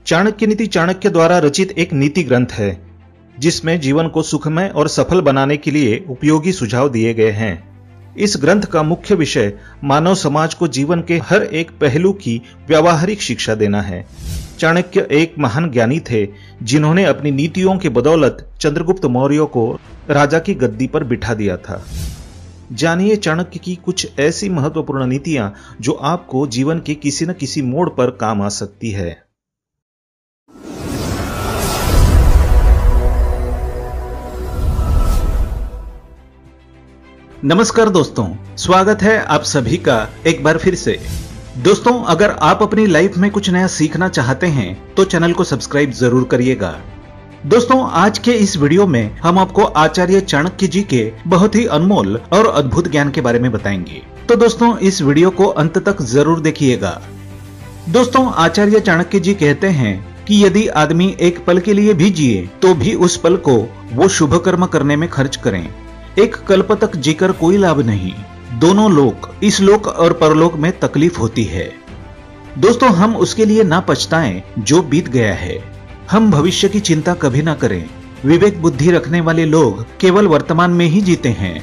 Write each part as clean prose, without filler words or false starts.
चाणक्य नीति चाणक्य द्वारा रचित एक नीति ग्रंथ है जिसमें जीवन को सुखमय और सफल बनाने के लिए उपयोगी सुझाव दिए गए हैं। इस ग्रंथ का मुख्य विषय मानव समाज को जीवन के हर एक पहलू की व्यावहारिक शिक्षा देना है। चाणक्य एक महान ज्ञानी थे जिन्होंने अपनी नीतियों के बदौलत चंद्रगुप्त मौर्य को राजा की गद्दी पर बिठा दिया था। जानिए चाणक्य की कुछ ऐसी महत्वपूर्ण नीतियां जो आपको जीवन के किसी न किसी मोड़ पर काम आ सकती है। नमस्कार दोस्तों, स्वागत है आप सभी का एक बार फिर से। दोस्तों, अगर आप अपनी लाइफ में कुछ नया सीखना चाहते हैं तो चैनल को सब्सक्राइब जरूर करिएगा। दोस्तों, आज के इस वीडियो में हम आपको आचार्य चाणक्य जी के बहुत ही अनमोल और अद्भुत ज्ञान के बारे में बताएंगे। तो दोस्तों, इस वीडियो को अंत तक जरूर देखिएगा। दोस्तों, आचार्य चाणक्य जी कहते हैं कि यदि आदमी एक पल के लिए भी जिए तो भी उस पल को वो शुभ कर्म करने में खर्च करें। एक कल्प तक जीकर कोई लाभ नहीं, दोनों लोक, इस लोक और परलोक में तकलीफ होती है। दोस्तों, हम उसके लिए ना पछताएं जो बीत गया है। हम भविष्य की चिंता कभी ना करें। विवेक बुद्धि रखने वाले लोग केवल वर्तमान में ही जीते हैं।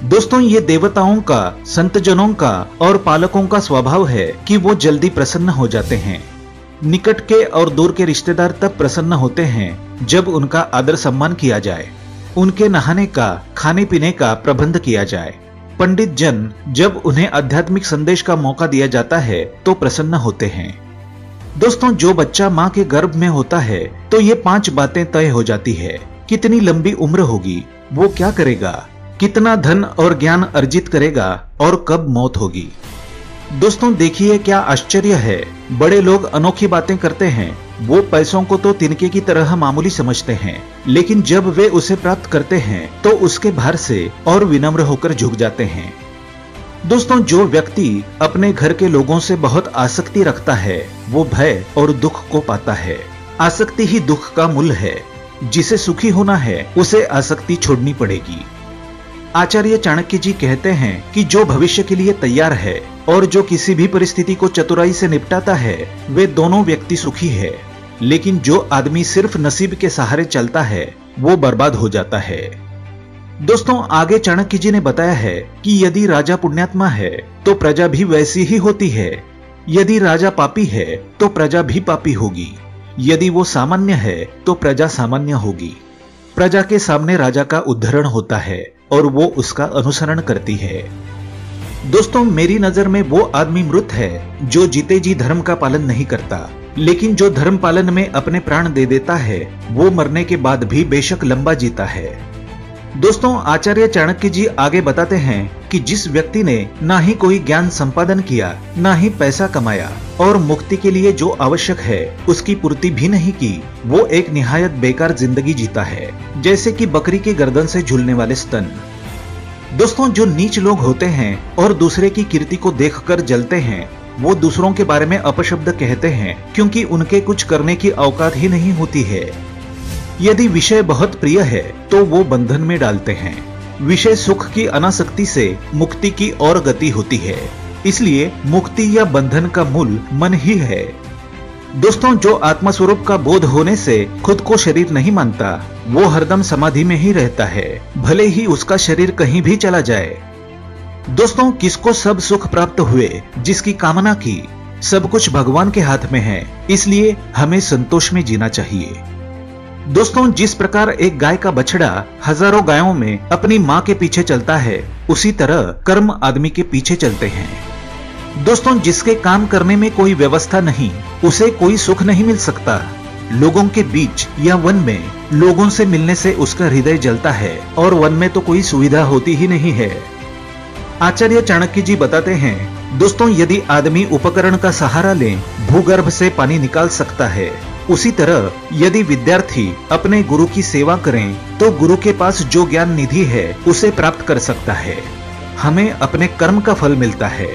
दोस्तों, ये देवताओं का, संतजनों का और पालकों का स्वभाव है कि वो जल्दी प्रसन्न हो जाते हैं। निकट के और दूर के रिश्तेदार तब प्रसन्न होते हैं जब उनका आदर सम्मान किया जाए, उनके नहाने का, खाने पीने का प्रबंध किया जाए। पंडित जन जब उन्हें आध्यात्मिक संदेश का मौका दिया जाता है तो प्रसन्न होते हैं। दोस्तों, जो बच्चा माँ के गर्भ में होता है तो ये 5 बातें तय हो जाती है। कितनी लंबी उम्र होगी, वो क्या करेगा, कितना धन और ज्ञान अर्जित करेगा और कब मौत होगी। दोस्तों, देखिए क्या आश्चर्य है। बड़े लोग अनोखी बातें करते हैं। वो पैसों को तो तिनके की तरह मामूली समझते हैं, लेकिन जब वे उसे प्राप्त करते हैं तो उसके भार से और विनम्र होकर झुक जाते हैं। दोस्तों, जो व्यक्ति अपने घर के लोगों से बहुत आसक्ति रखता है वो भय और दुख को पाता है। आसक्ति ही दुख का मूल है। जिसे सुखी होना है उसे आसक्ति छोड़नी पड़ेगी। आचार्य चाणक्य जी कहते हैं कि जो भविष्य के लिए तैयार है और जो किसी भी परिस्थिति को चतुराई से निपटाता है वे दोनों व्यक्ति सुखी है। लेकिन जो आदमी सिर्फ नसीब के सहारे चलता है वो बर्बाद हो जाता है। दोस्तों, आगे चाणक्य जी ने बताया है कि यदि राजा पुण्यात्मा है तो प्रजा भी वैसी ही होती है। यदि राजा पापी है तो प्रजा भी पापी होगी। यदि वो सामान्य है तो प्रजा सामान्य होगी। प्रजा के सामने राजा का उद्धरण होता है और वो उसका अनुसरण करती है। दोस्तों, मेरी नजर में वो आदमी मृत है जो जीते जी धर्म का पालन नहीं करता, लेकिन जो धर्म पालन में अपने प्राण दे देता है वो मरने के बाद भी बेशक लंबा जीता है। दोस्तों, आचार्य चाणक्य जी आगे बताते हैं कि जिस व्यक्ति ने ना ही कोई ज्ञान संपादन किया, ना ही पैसा कमाया और मुक्ति के लिए जो आवश्यक है उसकी पूर्ति भी नहीं की, वो एक निहायत बेकार जिंदगी जीता है, जैसे कि बकरी के गर्दन से झूलने वाले स्तन। दोस्तों, जो नीच लोग होते हैं और दूसरे की कीर्ति को देखकर जलते हैं वो दूसरों के बारे में अपशब्द कहते हैं क्योंकि उनके कुछ करने की औकात ही नहीं होती है। यदि विषय बहुत प्रिय है तो वो बंधन में डालते हैं। विषय सुख की अनासक्ति से मुक्ति की और गति होती है। इसलिए मुक्ति या बंधन का मूल मन ही है। दोस्तों, जो आत्मस्वरूप का बोध होने से खुद को शरीर नहीं मानता वो हरदम समाधि में ही रहता है, भले ही उसका शरीर कहीं भी चला जाए। दोस्तों, किसको सब सुख प्राप्त हुए जिसकी कामना की? सब कुछ भगवान के हाथ में है, इसलिए हमें संतोष में जीना चाहिए। दोस्तों, जिस प्रकार एक गाय का बछड़ा हजारों गायों में अपनी माँ के पीछे चलता है, उसी तरह कर्म आदमी के पीछे चलते हैं। दोस्तों, जिसके काम करने में कोई व्यवस्था नहीं उसे कोई सुख नहीं मिल सकता। लोगों के बीच या वन में लोगों से मिलने से उसका हृदय जलता है और वन में तो कोई सुविधा होती ही नहीं है। आचार्य चाणक्य जी बताते हैं, दोस्तों, यदि आदमी उपकरण का सहारा ले भूगर्भ से पानी निकाल सकता है, उसी तरह यदि विद्यार्थी अपने गुरु की सेवा करें तो गुरु के पास जो ज्ञान निधि है उसे प्राप्त कर सकता है। हमें अपने कर्म का फल मिलता है।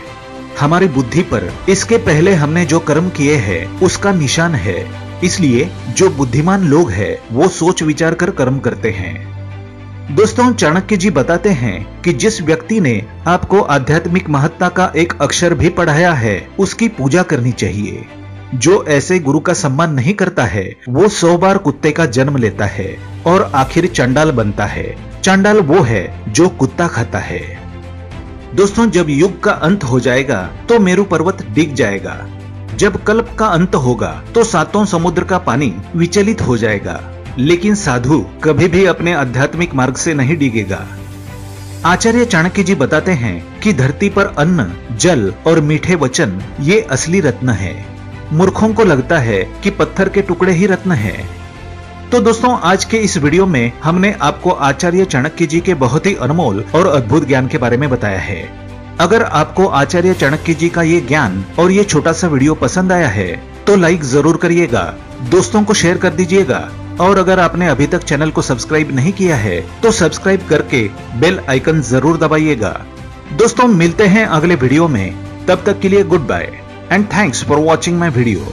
हमारी बुद्धि पर इसके पहले हमने जो कर्म किए हैं उसका निशान है। इसलिए जो बुद्धिमान लोग हैं वो सोच विचार कर कर्म करते हैं। दोस्तों, चाणक्य जी बताते हैं कि जिस व्यक्ति ने आपको आध्यात्मिक महत्ता का एक अक्षर भी पढ़ाया है उसकी पूजा करनी चाहिए। जो ऐसे गुरु का सम्मान नहीं करता है वो 100 बार कुत्ते का जन्म लेता है और आखिर चांडाल बनता है। चांडाल वो है जो कुत्ता खाता है। दोस्तों, जब युग का अंत हो जाएगा तो मेरू पर्वत डिग जाएगा। जब कल्प का अंत होगा तो 7 समुद्र का पानी विचलित हो जाएगा, लेकिन साधु कभी भी अपने आध्यात्मिक मार्ग से नहीं डिगेगा। आचार्य चाणक्य जी बताते हैं कि धरती पर अन्न, जल और मीठे वचन ये असली रत्न है। मूर्खों को लगता है कि पत्थर के टुकड़े ही रत्न है। तो दोस्तों, आज के इस वीडियो में हमने आपको आचार्य चाणक्य जी के बहुत ही अनमोल और अद्भुत ज्ञान के बारे में बताया है। अगर आपको आचार्य चाणक्य जी का ये ज्ञान और ये छोटा सा वीडियो पसंद आया है तो लाइक जरूर करिएगा, दोस्तों को शेयर कर दीजिएगा, और अगर आपने अभी तक चैनल को सब्सक्राइब नहीं किया है तो सब्सक्राइब करके बेल आइकन जरूर दबाइएगा। दोस्तों, मिलते हैं अगले वीडियो में, तब तक के लिए goodbye and thanks for watching my video.